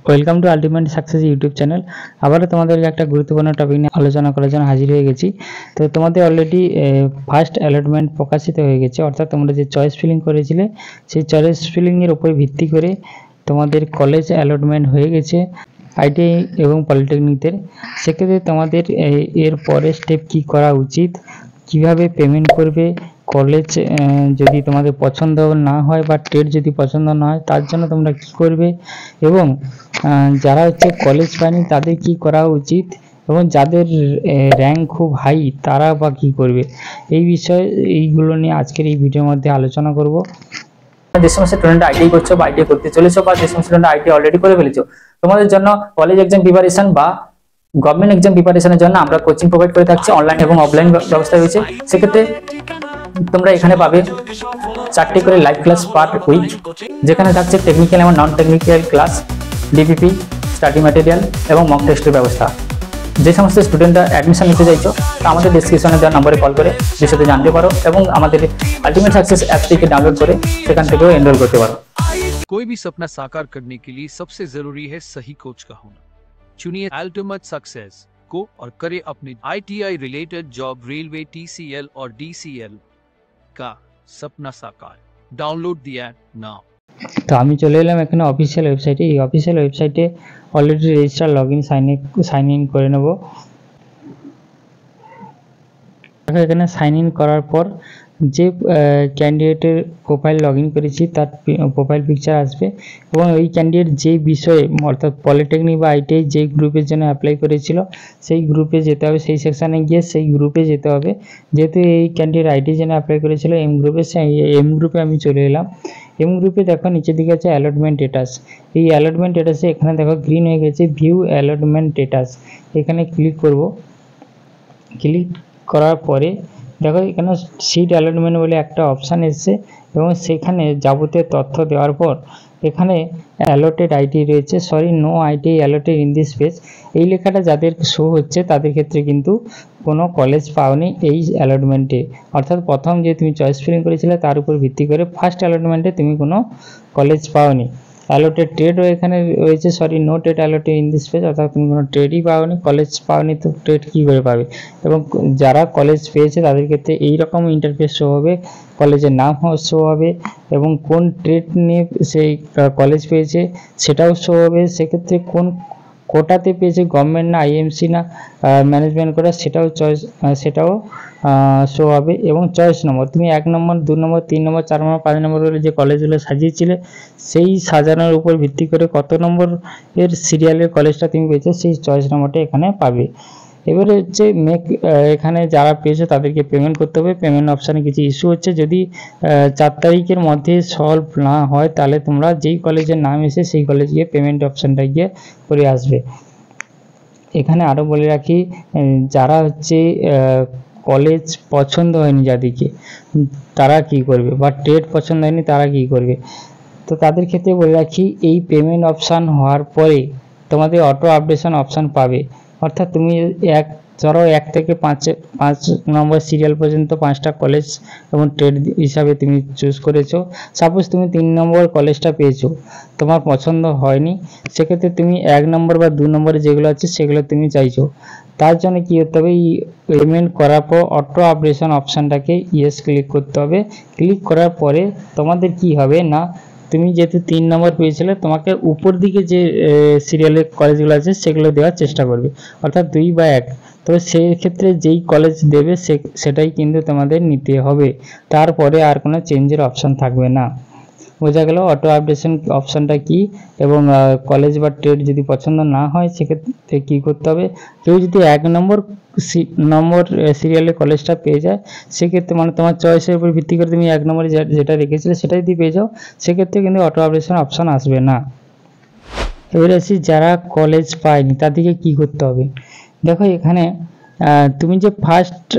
Welcome to ultimate success YouTube channel. আবারও তোমাদের একটা গুরুত্বপূর্ণ টপিক নিয়ে আলোচনা করার জন্য হাজির হয়ে গেছি। তো তোমাদের অলরেডি ফার্স্ট অ্যালটমেন্ট প্রকাশিত হয়ে গেছে, অর্থাৎ তোমরা যে চয়েস ফিলিং করেছিলে সেই চয়েস ফিলিংয়ের উপর ভিত্তি করে তোমাদের কলেজ অ্যালটমেন্ট হয়ে গেছে আইটিআই এবং পলিটেকনিকের। সেক্ষেত্রে তোমাদের এর পরের স্টেপ কী করা উচিত, কিভাবে পেমেন্ট করবে, কলেজ যদি তোমাদের পছন্দ না হয় বা ট্রেড যদি পছন্দ না হয় তার জন্য তোমরা কি করবে, এবং যারা কলেজ পায়নি তাদের কি করা উচিত, এবং যাদের র্যাঙ্ক খুব হাই তারা বা কী করবে, এই বিষয়ে এইগুলো নিয়ে আজকের এই ভিডিওর মধ্যে আলোচনা করব। যে সমস্ত স্টুডেন্ট আইটিআই করছো বা আইটিআই করতে চলেছো বা যে সমস্ত স্টুডেন্ট আইটিআই অলরেডি করে ফেলেছো, তোমাদের জন্য কলেজ এক্সাম প্রিপারেশন বা গভর্নমেন্ট এক্সাম প্রিপারেশনের জন্য আমরা কোচিং প্রোভাইড করে থাকছি। অনলাইন এবং অফলাইন ব্যবস্থা রয়েছে। সেক্ষেত্রে তোমরা এখানে পাবে 4টি করে লাইভ ক্লাস পার উইক, যেখানে থাকছে টেকনিক্যাল এবং non technical class, DPP, study material এবং মক টেস্টের ব্যবস্থা। যে সমস্ত স্টুডেন্টরা অ্যাডমিশন নিতে চাইছো তা আমাদের ডিসক্রিপশনে দেওয়া নম্বরে কল করে বিশদে জানতে পারো, এবং আমাদের আলটিমেট সাকসেস অ্যাপটিকে ডাউনলোড করে সেখান থেকেও এনরোল করতে পারো। कोई भी सपना साकार करने के लिए सबसे जरूरी है सही कोच का होना। चुनिए अल्टीमेट सक्सेस को और करें अपनी ITI related job, railway, TCL और डीसीएल का सपना साकार। Download the app now. তো আমি চলে এলাম এখানে অফিসিয়াল ওয়েবসাইটে। এই অফিসিয়াল ওয়েবসাইটে already register login sign in করে নেব। এখানে সাইন ইন করার পর যে ক্যান্ডিডেটের প্রোফাইল লগ ইন করেছি তার প্রোফাইল পিকচার আসবে, এবং ওই ক্যান্ডিডেট যে বিষয়ে অর্থাৎ পলিটেকনিক বা আইটিআই যে গ্রুপের জন্য অ্যাপ্লাই করেছিল সেই গ্রুপে যেতে হবে, সেই সেকশানে গিয়ে সেই গ্রুপে যেতে হবে। যেহেতু এই ক্যান্ডিডেট আইটিআই জন্য অ্যাপ্লাই করেছিল এম গ্রুপে, সেই এম গ্রুপে আমি চলে এলাম। এম গ্রুপে দেখো নিচের দিকে আছে অ্যালটমেন্ট স্ট্যাটাস। এই অ্যালটমেন্ট স্ট্যাটাসে এখানে দেখো গ্রিন হয়ে গেছে ভিউ অ্যালটমেন্ট স্ট্যাটাস। এখানে ক্লিক করব। ক্লিক করার পরে দেখো এখানে সিট অ্যালটমেন্ট বলে একটা অপশান এসছে, এবং সেখানে যাবতীয় তথ্য দেওয়ার পর এখানে অ্যালটেড আইটি রয়েছে, no IT allotted in this page. এই লেখাটা যাদের শো হচ্ছে তাদের ক্ষেত্রে কিন্তু কোনো কলেজ পাওনি এই অ্যালটমেন্টে, অর্থাৎ প্রথম যে তুমি চয়েস ফিলিং করেছিলে তার উপর ভিত্তি করে ফার্স্ট অ্যালটমেন্টে তুমি কোনো কলেজ পাওনি। অ্যালোটেড ট্রেডও এখানে রয়েছে, no trade allotted in this page, অর্থাৎ তুমি কোনো ট্রেডই পাওনি, কলেজ পাওনি, তো ট্রেড কী করে পাবে। এবং যারা কলেজ পেয়েছে তাদের ক্ষেত্রে এইরকম ইন্টারফেস শো হবে, কলেজের নাম শো হবে, এবং কোন ট্রেড নিয়ে সেই কলেজ পেয়েছে সেটাও শো হবে। সেক্ষেত্রে কোন কোটাতে পেয়েছে, গভর্নমেন্ট না আইএমসি না ম্যানেজমেন্ট করা, সেটাও শো হবে। এবং চয়েস নম্বর, তুমি 1 নম্বর 2 নম্বর 3 নম্বর 4 নম্বর 5 নম্বর করে যে কলেজগুলো সাজিয়েছিলে সেই সাজানোর উপর ভিত্তি করে কত নম্বর এর সিরিয়ালের কলেজটা তুমি পেয়েছো সেই চয়েস নম্বরটা এখানে পাবে। এবারে এখানে যারা পেয়েছে তাদেরকে পেমেন্ট করতে হবে। পেমেন্ট অপশানে কিছু ইস্যু হচ্ছে, যদি 4 তারিখের মধ্যে সলভ না হয় তাহলে তোমরা যেই কলেজের নাম এসে সেই কলেজ গিয়ে পেমেন্ট অপশানটা গিয়ে করে আসবে। এখানে আরও বলে রাখি, যারা কলেজ পছন্দ হয়নি যাদেরকে, তারা কি করবে, বা ট্রেড পছন্দ হয়নি তারা কি করবে। তো তাদের ক্ষেত্রে বলে রাখি, এই পেমেন্ট অপশান হওয়ার পরে তোমাদের অটো আপডেশন অপশান পাবে, অর্থাৎ তুমি ধরো 1 থেকে 5 নম্বর সিরিয়াল পর্যন্ত 5টা কলেজ এবং ট্রেড হিসাবে তুমি চুজ করেছো। সাপোজ তুমি 3 নম্বর কলেজটা পেয়েছো, তোমার পছন্দ হয়নি, সেক্ষেত্রে তুমি 1 নম্বর বা 2 নম্বরে যেগুলো আছে সেগুলো তুমি চাইছো। তার জন্য কী করতে হবে, এই পেমেন্ট করার পর অটো আপডেশন অপশানটাকে ইয়েস ক্লিক করতে হবে। ক্লিক করার পরে তোমাদের কি হবে না, তুমি যেহেতু 3 নম্বর পেয়েছিলে তোমাকে উপর দিকে যে সিরিয়ালের কলেজগুলো আছে সেগুলো দেওয়ার চেষ্টা করবে, অর্থাৎ 2 বা 1। তো সেই ক্ষেত্রে যেই কলেজ দেবে সেটাই কিন্তু তোমাদের নিতে হবে, তারপরে আর কোনো চেঞ্জের অপশান থাকবে না। বোঝা গেল অটো আপডেশন অপশানটা কি, এবং কলেজ বা ট্রেড যদি পছন্দ না হয় সেক্ষেত্রে কী করতে হবে। কেউ যদি 1 নম্বর সিরিয়ালের কলেজটা পেয়ে যায়, সেক্ষেত্রে মানে তোমার চয়েসের উপর ভিত্তি করে তুমি 1 নম্বরে যেটা রেখেছিলে সেটা যদি পেয়ে যাও, সেক্ষেত্রে কিন্তু অটো আপডেশন অপশান আসবে না। এবারে আসি যারা কলেজ পায়নি তাদেরকে কি করতে হবে। দেখো এখানে তুমি যে ফার্স্ট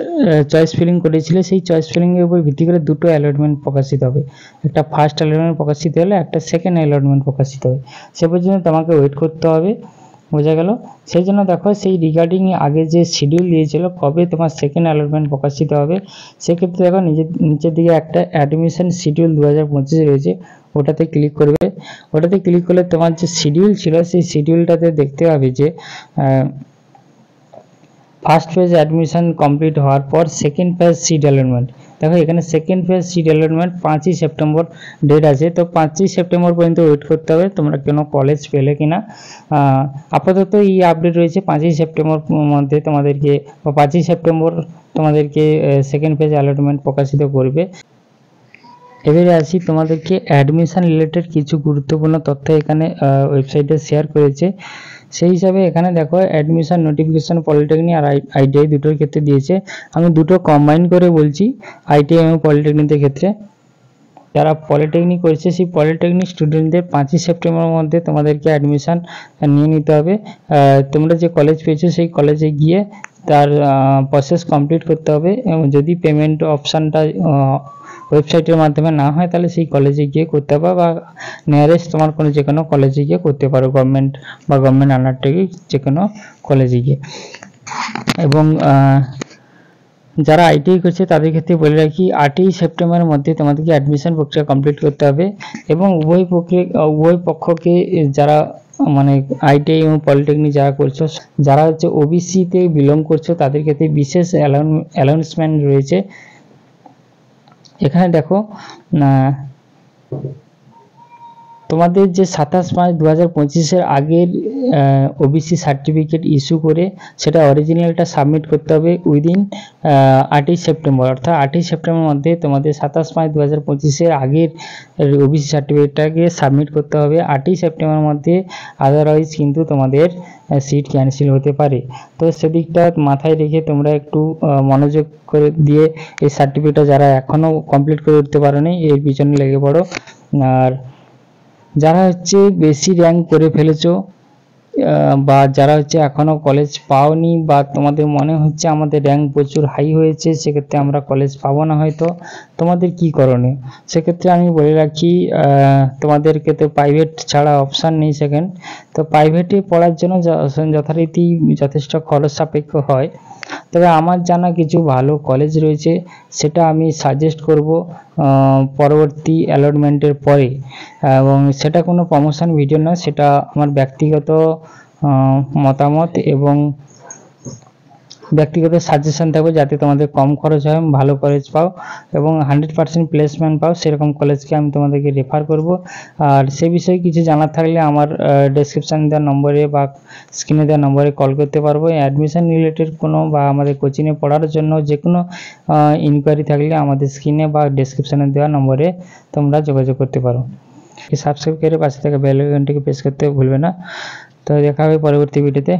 চয়েস ফিলিং করেছিলে সেই চয়েস ফিলিংয়ের উপর ভিত্তি করে 2টো অ্যালটমেন্ট প্রকাশিত হবে, একটা ফার্স্ট অ্যালটমেন্ট প্রকাশিত হলে একটা সেকেন্ড অ্যালটমেন্ট প্রকাশিত হবে। সে পর্যন্ত তোমাকে ওয়েট করতে হবে। বোঝা গেল। সেই জন্য দেখো সেই রিগার্ডিং আগে যে শিডিউল দিয়েছিল কবে তোমার সেকেন্ড অ্যালটমেন্ট প্রকাশিত হবে, সেক্ষেত্রে দেখো নিচের দিকে একটা অ্যাডমিশন শিডিউল 2025 রয়েছে, ওটাতে ক্লিক করবে। ওটাতে ক্লিক করলে তোমার যে শিডিউল ছিল সেই শিডিউলটাতে দেখতে পাবে যে ফার্স্ট ফেজ অ্যাডমিশন কমপ্লিট হওয়ার পর সেকেন্ড ফেজ সিট অ্যালটমেন্ট। দেখো এখানে সেকেন্ড ফেজ সিট অ্যালটমেন্ট 5ই সেপ্টেম্বর ডেট আছে, তো 5ই সেপ্টেম্বর পর্যন্ত ওয়েট করতে হবে তোমরা কোনো কলেজ পেলে কিনা। আপাতত এই আপডেট রয়েছে 5ই সেপ্টেম্বর মধ্যে তোমাদেরকে, বা 5ই সেপ্টেম্বর তোমাদেরকে সেকেন্ড ফেজ অ্যালটমেন্ট প্রকাশিত করবে। এবারে আসি তোমাদেরকে অ্যাডমিশন রিলেটেড কিছু গুরুত্বপূর্ণ তথ্য এখানে ওয়েবসাইটে শেয়ার করেছে। সেই হিসাবে এখানে দেখো অ্যাডমিশন নোটিফিকেশন পলিটেকনিক আর আইটিআই দুটোর ক্ষেত্রে দিয়েছে। আমি দুটো কম্বাইন করে বলছি, আইটিআই এবং পলিটেকনিকের ক্ষেত্রে। যারা পলিটেকনিক করছে সেই পলিটেকনিক স্টুডেন্টদের 5ই সেপ্টেম্বরের মধ্যে তোমাদেরকে অ্যাডমিশন নিয়ে নিতে হবে। তোমরা যে কলেজ পেয়েছো সেই কলেজে গিয়ে তার প্রসেস কমপ্লিট করতে হবে, এবং যদি পেমেন্ট অপশানটা ওয়েবসাইটের মাধ্যমে না হয় তাহলে সেই কলেজে গিয়ে করতে হবে, বা নিয়ারেস্ট তোমার কোনো যে কোনো কলেজে গিয়ে করতে পারো, গভর্নমেন্ট বা গভর্নমেন্ট আন্ডারটেকিং যে কোনো কলেজে গিয়ে। এবং যারা আইটিআই করছে তাদের ক্ষেত্রে বলে রাখি 8ই সেপ্টেম্বরের মধ্যে তোমাদেরকে অ্যাডমিশন প্রক্রিয়া কমপ্লিট করতে হবে, এবং উভয় পক্ষকে যারা মানে আইটিআই এবং পলিটেকনিক যারা করছো, যারা হচ্ছে ওবিসিতে বিলং করছো তাদের ক্ষেত্রে বিশেষ অ্যানাউন্সমেন্ট রয়েছে। এখানে দেখো তোমাদের যে 27/5/2025 আগের ওবিসি সার্টিফিকেট ইস্যু করে সেটা অরিজিনালটা সাবমিট করতে হবে উইদিন 8ই সেপ্টেম্বর, অর্থাৎ 8ই সেপ্টেম্বরের মধ্যে তোমাদের 27/5/2025 আগের ওবিসি সার্টিফিকেটটাকে সাবমিট করতে হবে 8ই সেপ্টেম্বরের মধ্যে, আদারওয়াইজ কিন্তু তোমাদের সিট ক্যান্সেল হতে পারে। তো সেদিকটা মাথায় রেখে তোমরা একটু মনোযোগ করে দিয়ে এই সার্টিফিকেটটা যারা এখনও কমপ্লিট করে উঠতে পারোনি এর পিছনে লেগে পড়ো। আর যারা হচ্ছে বেশি র্যাঙ্ক করে ফেলেছো, বা যারা হচ্ছে এখনও কলেজ পাওনি, বা তোমাদের মনে হচ্ছে আমাদের র্যাঙ্ক প্রচুর হাই হয়েছে সেক্ষেত্রে আমরা কলেজ পাবো না হয়তো, তোমাদের কি করণীয় সেক্ষেত্রে আমি বলে রাখি, তোমাদেরকে তো প্রাইভেট ছাড়া অপশান নেই সেকেন্ড। তো প্রাইভেটে পড়ার জন্য যথারীতি যথেষ্ট খরচ সাপেক্ষ হয়, তবে আমার জানা কিছু ভালো কলেজ রয়েছে, সেটা আমি সাজেস্ট করব পরবর্তী অ্যালটমেন্টের পরে, এবং সেটা কোনো প্রমোশন ভিডিও না, সেটা আমার ব্যক্তিগত মতামত এবং ব্যক্তিগত সাজেশন থাকবে, যাতে তোমাদের কম খরচ হয়, ভালো কলেজ পাও এবং 100% প্লেসমেন্ট পাও, সেরকম কলেজকে আমি তোমাদেরকে রেফার করব। আর সে বিষয়ে কিছু জানার থাকলে আমার ডেসক্রিপশান দেওয়া নম্বরে বা স্ক্রিনে দেওয়া নম্বরে কল করতে পারবো। অ্যাডমিশন রিলেটেড কোনো বা আমাদের কোচিংয়ে পড়ার জন্য যে কোনো ইনকোয়ারি থাকলে আমাদের স্ক্রিনে বা ডেসক্রিপশানে দেওয়া নম্বরে তোমরা যোগাযোগ করতে পারো। সাবস্ক্রাইব করে পাশে থাকা বেল আইকনটিকে প্রেস করতে ভুলবে না। তো দেখা হবে পরবর্তী ভিডিওতে।